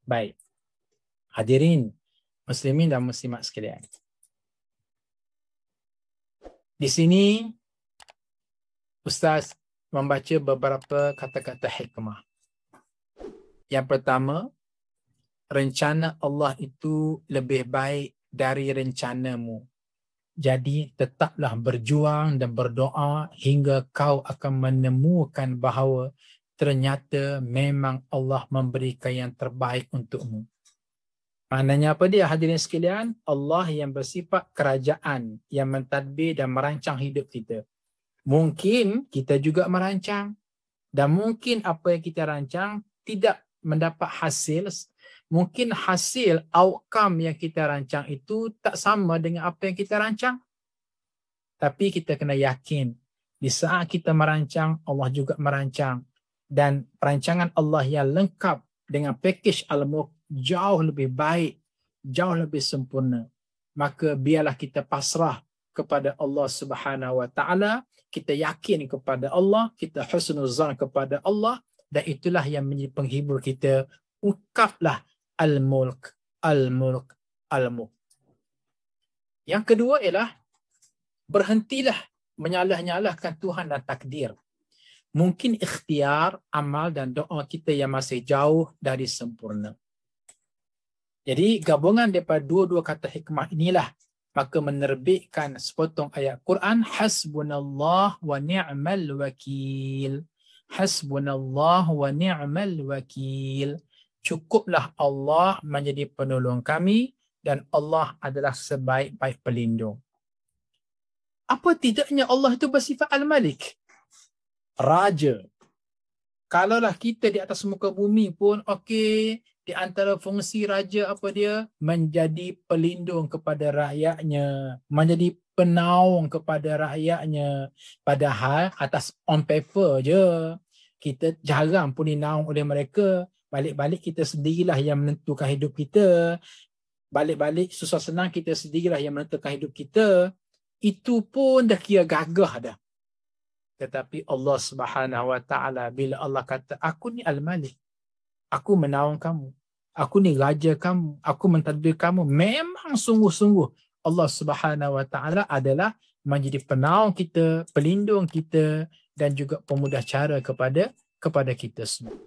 Baik. Hadirin muslimin dan muslimat sekalian. Di sini Ustaz membaca beberapa kata-kata hikmah. Yang pertama, rencana Allah itu lebih baik dari rencanamu. Jadi tetaplah berjuang dan berdoa hingga kau akan menemukan bahawa ternyata memang Allah memberikan yang terbaik untukmu. Maknanya apa dia hadirin sekalian? Allah yang bersifat kerajaan, yang mentadbir dan merancang hidup kita. Mungkin kita juga merancang dan mungkin apa yang kita rancang tidak mendapat hasil. Mungkin hasil outcome yang kita rancang itu tak sama dengan apa yang kita rancang. Tapi kita kena yakin di saat kita merancang, Allah juga merancang. Dan perancangan Allah yang lengkap dengan package Al-Mulk jauh lebih baik, jauh lebih sempurna. Maka biarlah kita pasrah kepada Allah Subhanahu Wa Taala, kita yakin kepada Allah, kita husnuzan kepada Allah, dan itulah yang menjadi penghibur kita. Ungkaplah Al-Mulk, Al-Mulk, Al-Mulk. Yang kedua ialah berhentilah menyalah-nyalahkan Tuhan dan takdir. Mungkin ikhtiar, amal dan doa kita yang masih jauh dari sempurna. Jadi gabungan daripada dua-dua kata hikmah inilah maka menerbitkan sepotong ayat Quran, hasbunallah wa ni'mal wakil. Hasbunallah wa ni'mal wakil. Cukuplah Allah menjadi penolong kami dan Allah adalah sebaik-baik pelindung. Apa tidaknya Allah itu bersifat Al-Malik, Raja. Kalaulah kita di atas muka bumi pun okey, di antara fungsi raja apa dia? Menjadi pelindung kepada rakyatnya, menjadi penaung kepada rakyatnya. Padahal atas on paper je, kita jarang pun dinaung oleh mereka. Balik-balik kita sendirilah yang menentukan hidup kita. Balik-balik susah senang kita sendirilah yang menentukan hidup kita. Itu pun dah kira gagah dah. Tetapi Allah Subhanahu Wa Taala bila Allah kata, aku ni Al-Malik, aku menaung kamu, aku ni raja kamu, aku mentadbir kamu, memang sungguh-sungguh Allah Subhanahu Wa Taala adalah menjadi penaung kita, pelindung kita dan juga pemudah cara kepada kita semua.